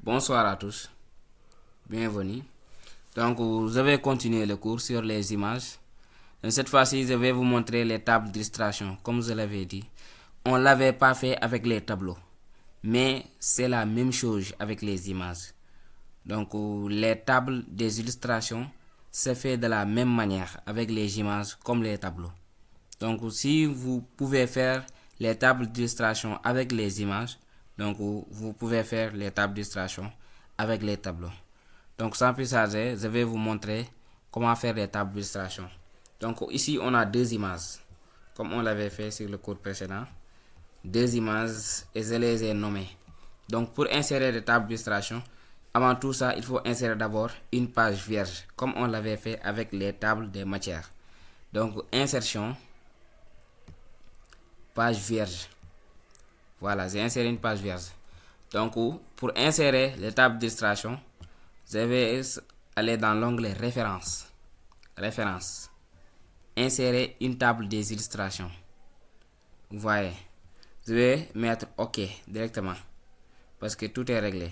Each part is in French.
Bonsoir à tous, bienvenue. Donc, je vais continuer le cours sur les images. Donc, cette fois-ci, je vais vous montrer les tables d'illustration. Comme je l'avais dit, on ne l'avait pas fait avec les tableaux, mais c'est la même chose avec les images. Donc, les tables des illustrations, c'est fait de la même manière avec les images comme les tableaux. Donc, si vous pouvez faire les tables d'illustration avec les images, donc vous pouvez faire les tables d'illustration avec les tableaux. Donc, sans plus tarder, je vais vous montrer comment faire les tables d'illustration. Donc, ici, on a deux images, comme on l'avait fait sur le cours précédent. Deux images et je les ai nommées. Donc, pour insérer les tables d'illustration, avant tout ça, il faut insérer d'abord une page vierge, comme on l'avait fait avec les tables des matières. Donc, insertion, page vierge. Voilà, j'ai inséré une page vierge. Donc, pour insérer les tables d'illustration, je vais aller dans l'onglet références. Références. Insérer une table des illustrations. Vous voyez, je vais mettre OK directement parce que tout est réglé.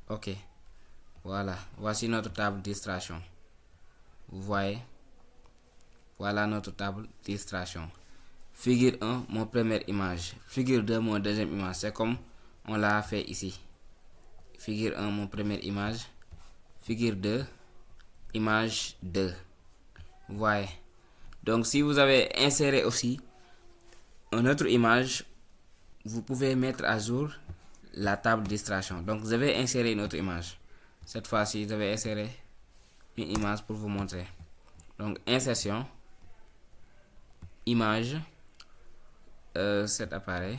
OK. Voilà, voici notre table d'illustration. Vous voyez, voilà notre table d'illustration. Figure 1, mon première image. Figure 2, mon deuxième image. C'est comme on l'a fait ici. Figure 1, mon première image. Figure 2, image 2. Vous voyez. Donc, si vous avez inséré aussi une autre image, vous pouvez mettre à jour la table d'illustration. Donc, je vais insérer une autre image. Cette fois-ci, je vais insérer une image pour vous montrer. Donc, insertion, image, cet appareil.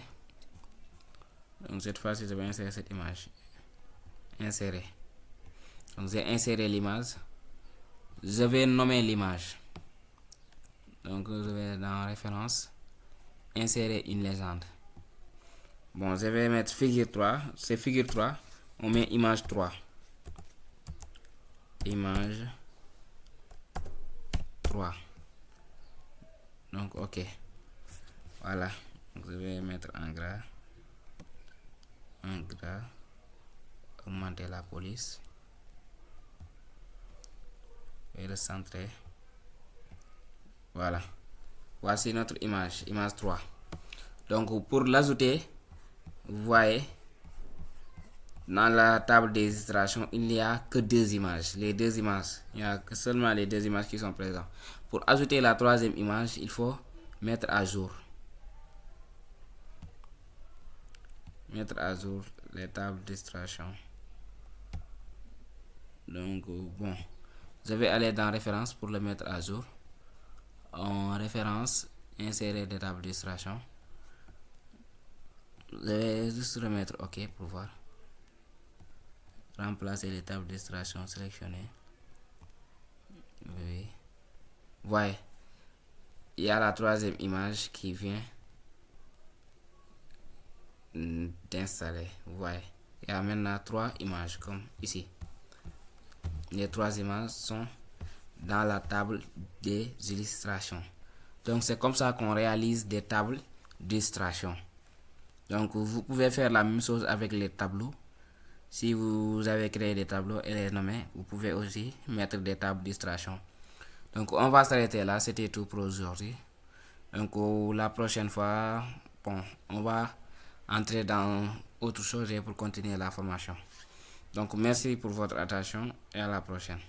Donc, cette fois-ci, je vais insérer cette image. Insérer. Donc, j'ai inséré l'image. Je vais nommer l'image. Donc, je vais dans référence, insérer une légende. Bon, je vais mettre figure 3. C'est figure 3. On met image 3. Image 3. Donc, OK. Voilà. Donc, je vais mettre en gras. En gras. Augmenter la police. Et le centrer. Voilà. Voici notre image. Image 3. Donc, pour l'ajouter, vous voyez, dans la table des illustrations, il n'y a que deux images. Les deux images. Il n'y a que seulement les deux images qui sont présentes. Pour ajouter la troisième image, il faut mettre à jour. Mettre à jour les tables d'illustration. Donc, bon. Je vais aller dans référence pour le mettre à jour. En référence, insérer des tables d'illustration. Je vais juste remettre OK pour voir. Remplacer les tables d'illustration sélectionnées. Oui. Voyez, il y a la troisième image qui vient d'installer. Vous voyez, il y a maintenant trois images comme ici. Les trois images sont dans la table des illustrations. Donc, c'est comme ça qu'on réalise des tables d'illustration. Donc, vous pouvez faire la même chose avec les tableaux. Si vous avez créé des tableaux et les nommer, vous pouvez aussi mettre des tables d'illustration. Donc, on va s'arrêter là. C'était tout pour aujourd'hui. Donc, la prochaine fois, bon, on va entrer dans autre chose pour continuer la formation. Donc, merci pour votre attention et à la prochaine.